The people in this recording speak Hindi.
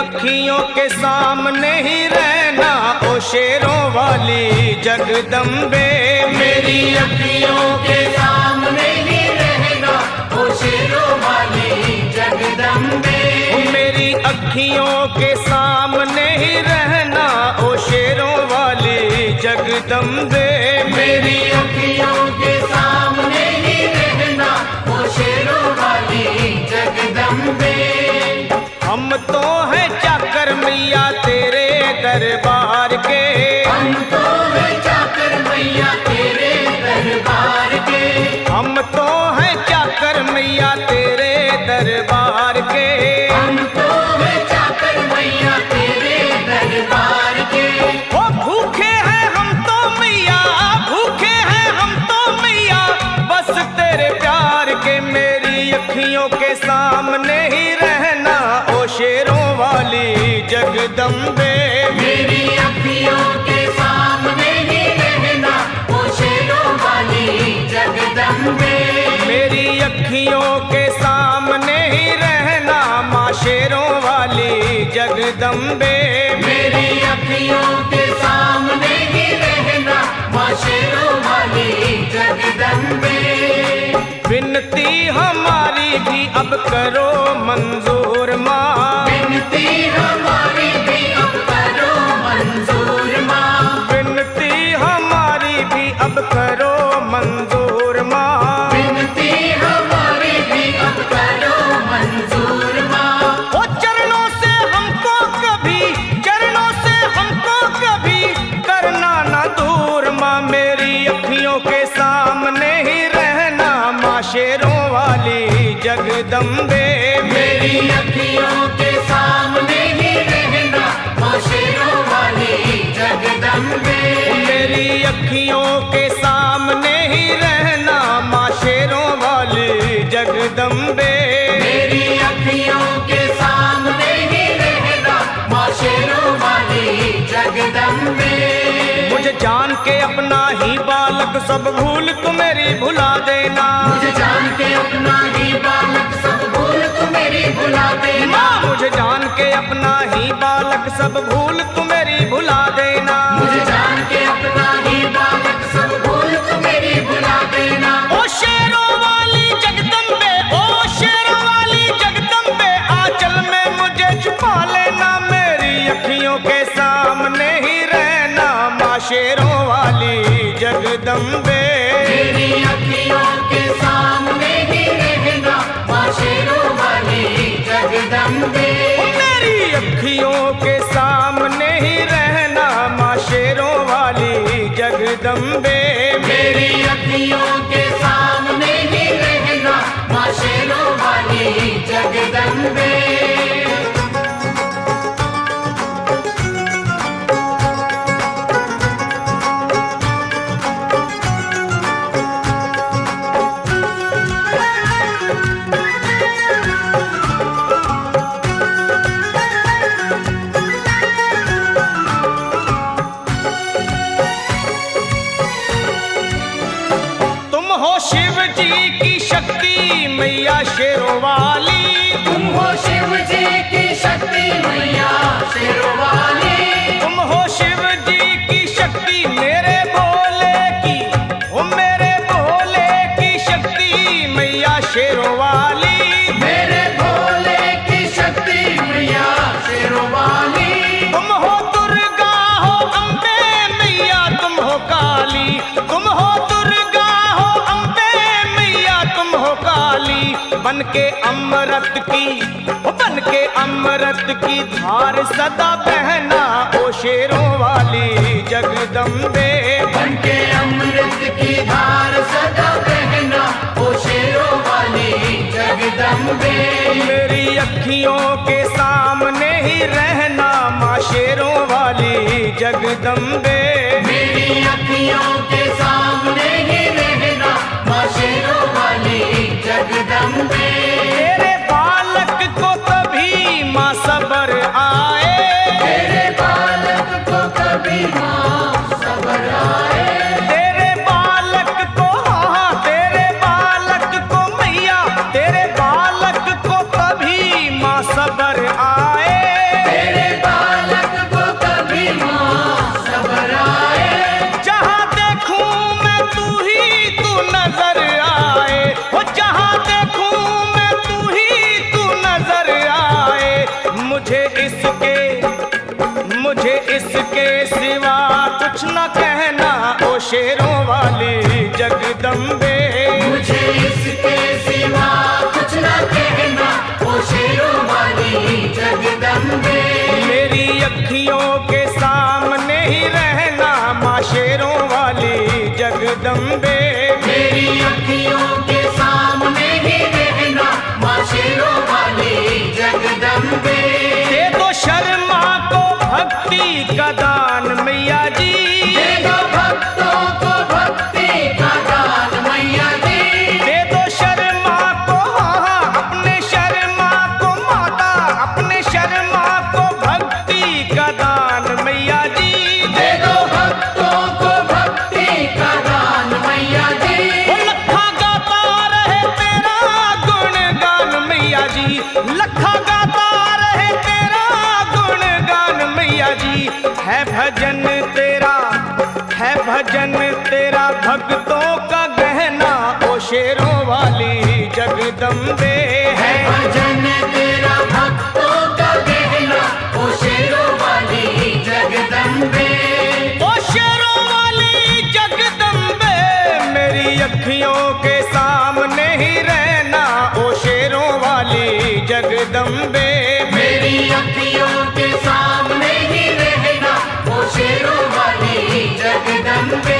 अखियों के सामने ही रहना ओ शेरों वाली जगदम्बे। मेरी अखियों के सामने ही रहना ओ शेरों वाली जगदम्बे। मेरी अखियों के सामने ही रहना ओ शेरों वाली जगदम्बे। मेरी अखियों के सामने ही रहना ओ शेरों वाली जगदम्बे। हम तो हैं चाकर मैया तेरे दरबार के। हम तो हैं चाकर मैया तेरे दरबार के। हम तो हैं चाकर मैया तेरे दरबार के। हम तो हैं चाकर मैया तेरे दरबार के। ओ भूखे हैं हम तो मैया, भूखे हैं हम तो मैया बस तेरे प्यार के। मेरी अखियों के सामने ही रहना ओ शेरों वाली जगदम्बे। मेरी अखियों के सामने ही रहना ओ शेरों वाली जगदम्बे। मेरी अखियों के सामने ही रहना माँ शेरों वाली जगदम्बे। मेरी अखियों के सामने ही रहना माँ शेरों वाली जगदम्बे। विनती हमारी भी अब करो मंजूर माँ। विनती हमारी भी अब करो मंजूर माँ। विनती हमारी भी अब करो मंजूर माँ। विनती हमारी भी अब करो मंजूर माँ। ओ चरणों से हमको कभी, चरणों से हमको कभी करना ना दूर माँ। मेरी अखियों के सामने ही रहना माँ शेरों वाली जगदम्बे। मेरी अखियों के सामने ही रहना माँ शेरों वाली जगदम्बे। मेरी अखियों के सामने ही रहना माँ शेरों वाली जगदम्बे। मेरी अखियों के सामने ही रहना माँ शेरों वाली जगदम्बे। मुझे जान के अपना ही बालक सब भूल तू मेरी भुला देना। मुझे जान के अपना ही बालक सब भूल तू मेरी भुला देना। माँ मुझे जान के अपना ही बालक सब भूल तू मेरी भुला देना। मुझे जान के अपना ही बालक सब भूल तू मेरी भुला देना। ओ शेरों वाली जगदम्बे, ओ शेरों वाली जगदम्बे आंचल में मुझे छुपा लेना। मेरी अखियों के सामने ही रहना माँ शेरों वाली जगदम्बे। मेरी अखियों के सामने ही रहना माँ शेरों वाली जगदम्बे। मेरी अखियों के सामने ही रहना माँ शेरों वाली जगदम्बे। मेरी अखियों के सामने ही रहना माँ शेरों वाली जगदम्बे। शिव जी की शक्ति मैया शेरों वाली। तुम हो शिव जी की शक्ति मैया शेरों वाली। तुम हो शिव जी की शक्ति मेरे भोले की, ओ मेरे भोले की शक्ति मैया शेरों वाली। मेरे भोले की शक्ति मैया शेरों वाली। तुम हो दुर्गा हो अम्बे मैया तुम हो काली। तुम हो दुर्गा हो अम्बे मैया तुम हो काली। बन के अमृत की, बन के अमृत की धार सदा बहना ओ शेरों वाली जगदम्बे। बन के अमृत की धार सदा बहना ओ शेरों वाली जगदम्बे। मेरी अखियों के सामने ही रहना माँ शेरों वाली जगदम्बे। मेरी अखियों के सामने ही रहना माँ शेरों वाली जगदम्बे। तेरे बालक को कभी माँ सबर आए। तेरे बालक को कभी माँ सबर आए। तेरे बालक को, हाँ तेरे बालक को मैया, तेरे बालक को कभी माँ सबर आए। शेरों वाली जगदम्बे। मुझे इसके सिवा कुछ न कहना, ओ शेरों वाली जगदम्बे। मेरी अखियों के सामने ही रहना माँ शेरों वाली जगदम्बे। मेरी अखियों के सामने ही रहना, माँ शेरों वाली जगदम्बे। दे दो शर्मा को भक्ति का दान मैया जी, दे दो भक्तों को भक्ति का दान मैया जी। दे दो शर्मा को अपने शर्मा को माता, अपने शर्मा को भक्ति का दान मैया जी। दे दो भक्तों को भक्ति का दान मैया जी। वो लखा गाता रहे तेरा गुणगान मैया जी, लखा गाता रहे तेरा गुणगान मैया जी। है भजन तेरा, है भजन तेरा भक्तों का गहना ओ शेरों वाली जगदम्बे। है भजन तेरा भक्तों का गहना, ओ शेरों वाली जगदम्बे। ओ शेरों वाली जगदम्बे, मेरी अखियों के सामने ही रहना ओ शेरों वाली जगदम्बे। मेरी अखियों के सामने ही रहना, ओ शेरों वाली जगदम्बे।